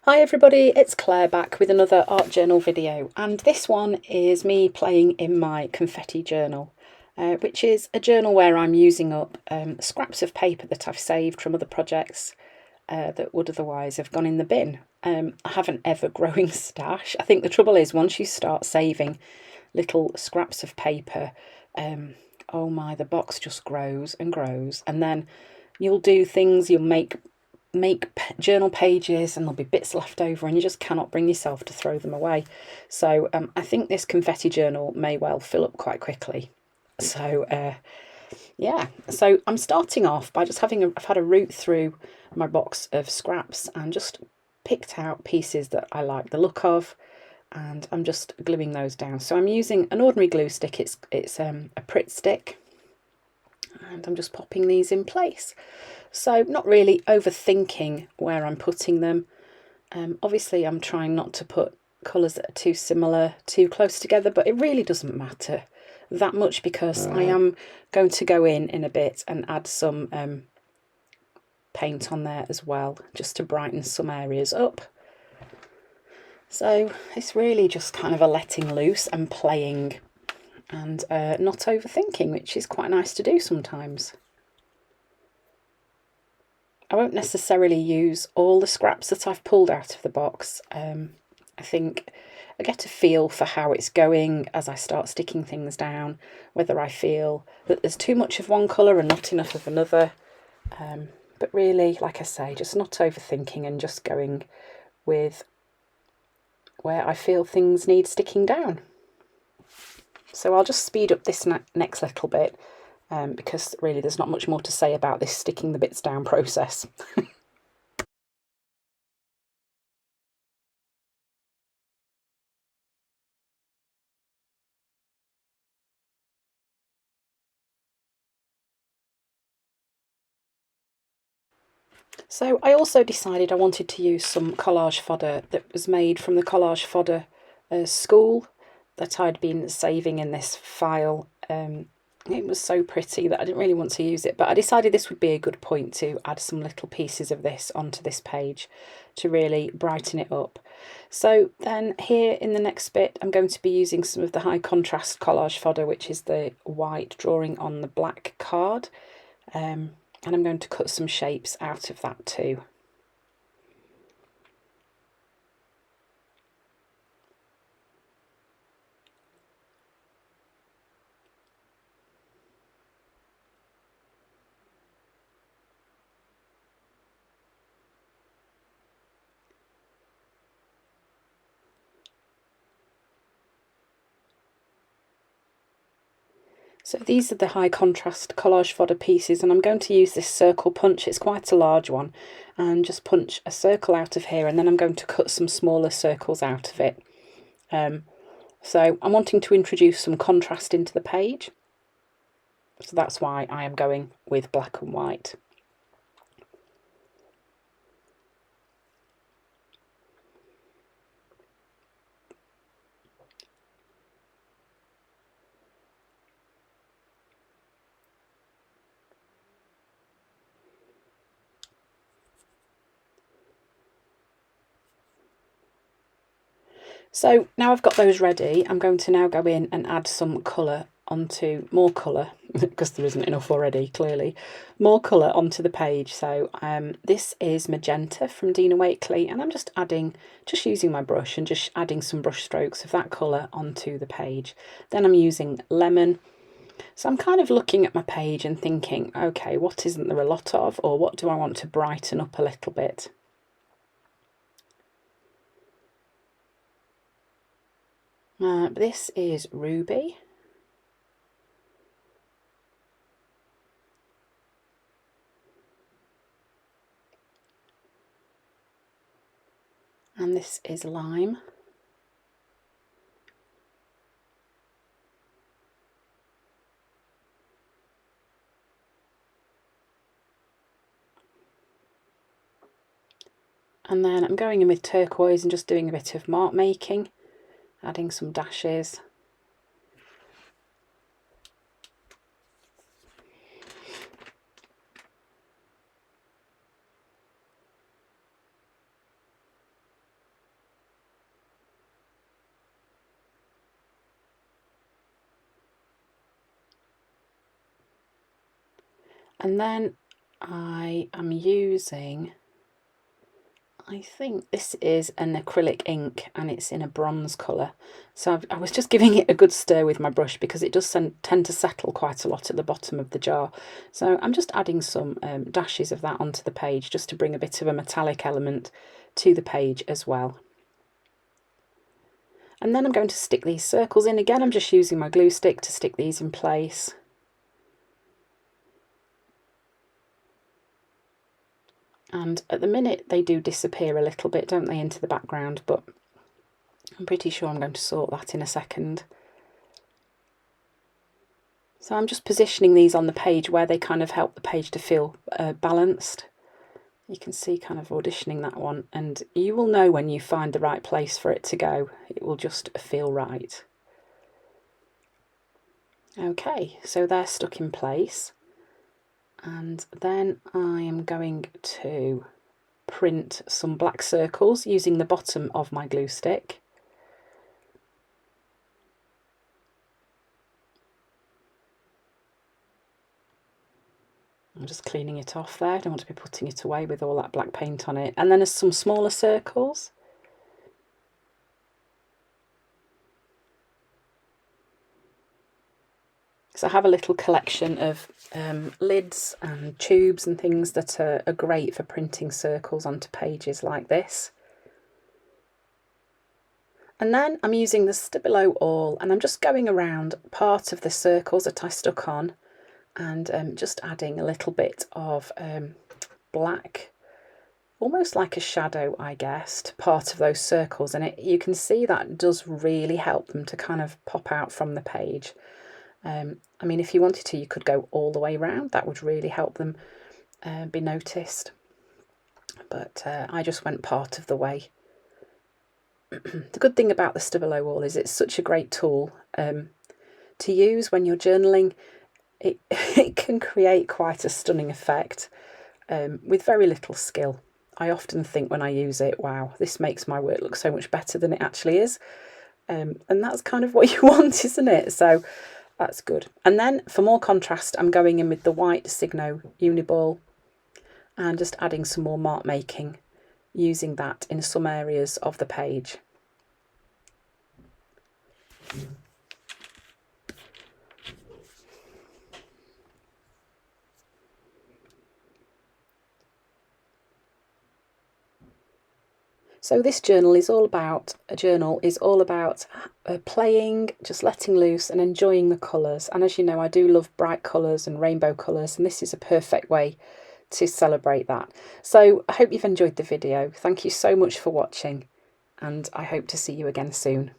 Hi everybody, it's Claire back with another art journal video, and this one is me playing in my Confetti journal, which is a journal where I'm using up scraps of paper that I've saved from other projects that would otherwise have gone in the bin. I have an ever-growing stash. I think the trouble is once you start saving little scraps of paper, oh my, the box just grows and grows, and then you'll do things, you'll make journal pages and there'll be bits left over and you just cannot bring yourself to throw them away. So I think this Confetti journal may well fill up quite quickly. So yeah, so I'm starting off by just I've had a route through my box of scraps and just picked out pieces that I like the look of, and I'm just gluing those down. So I'm using an ordinary glue stick. It's a Pritt stick, and I'm just popping these in place. So not really overthinking where I'm putting them. Obviously I'm trying not to put colours that are too similar, too close together, but it really doesn't matter that much because I am going to go in a bit and add some paint on there as well, just to brighten some areas up. So it's really just kind of a letting loose and playing and not overthinking, which is quite nice to do sometimes. I won't necessarily use all the scraps that I've pulled out of the box. I think I get a feel for how it's going as I start sticking things down, whether I feel that there's too much of one colour and not enough of another. But really, like I say, just not overthinking and just going with where I feel things need sticking down. So I'll just speed up this next little bit because really there's not much more to say about this sticking the bits down process. So I also decided I wanted to use some collage fodder that was made from the collage fodder school that I'd been saving in this file. It was so pretty that I didn't really want to use it, but I decided this would be a good point to add some little pieces of this onto this page to really brighten it up. So then here in the next bit I'm going to be using some of the high contrast collage fodder, which is the white drawing on the black card. And I'm going to cut some shapes out of that too. So these are the high contrast collage fodder pieces, and I'm going to use this circle punch. It's quite a large one, and just punch a circle out of here, and then I'm going to cut some smaller circles out of it. So I'm wanting to introduce some contrast into the page, so that's why I am going with black and white. So now I've got those ready, I'm going to now go in and add some colour onto, more colour, because there isn't enough already, clearly, more colour onto the page. So this is Magenta from Dina Wakley, and I'm just using my brush and just adding some brush strokes of that colour onto the page. Then I'm using Lemon. So I'm kind of looking at my page and thinking, okay, what isn't there a lot of, or what do I want to brighten up a little bit? This is Ruby. And this is Lime. And then I'm going in with turquoise and just doing a bit of mark making, adding some dashes. And then I am using, I think this is an acrylic ink and it's in a bronze colour. So I was just giving it a good stir with my brush because it does tend to settle quite a lot at the bottom of the jar. So I'm just adding some dashes of that onto the page just to bring a bit of a metallic element to the page as well. And then I'm going to stick these circles in. Again, I'm just using my glue stick to stick these in place. And at the minute they do disappear a little bit, don't they, into the background, but I'm pretty sure I'm going to sort that in a second. So I'm just positioning these on the page where they kind of help the page to feel balanced. You can see kind of auditioning that one, and you will know when you find the right place for it to go. It will just feel right. Okay, so they're stuck in place. And then I am going to print some black circles using the bottom of my glue stick. I'm just cleaning it off there. I don't want to be putting it away with all that black paint on it. And then there's some smaller circles. So I have a little collection of lids and tubes and things that are great for printing circles onto pages like this. And then I'm using the Stabilo awl and I'm just going around part of the circles that I stuck on and just adding a little bit of black, almost like a shadow, I guess, to part of those circles. And you can see that does really help them to kind of pop out from the page. I mean, if you wanted to, you could go all the way around. That would really help them be noticed. But I just went part of the way. The good thing about the Stabilo awl is it's such a great tool to use when you're journaling. It can create quite a stunning effect with very little skill. I often think when I use it, wow, this makes my work look so much better than it actually is. And that's kind of what you want, isn't it? So that's good. And then for more contrast, I'm going in with the white Signo Uniball and just adding some more mark making, using that in some areas of the page. So this journal is all about playing, just letting loose and enjoying the colours. And as you know, I do love bright colours and rainbow colours, and this is a perfect way to celebrate that. So I hope you've enjoyed the video. Thank you so much for watching, and I hope to see you again soon.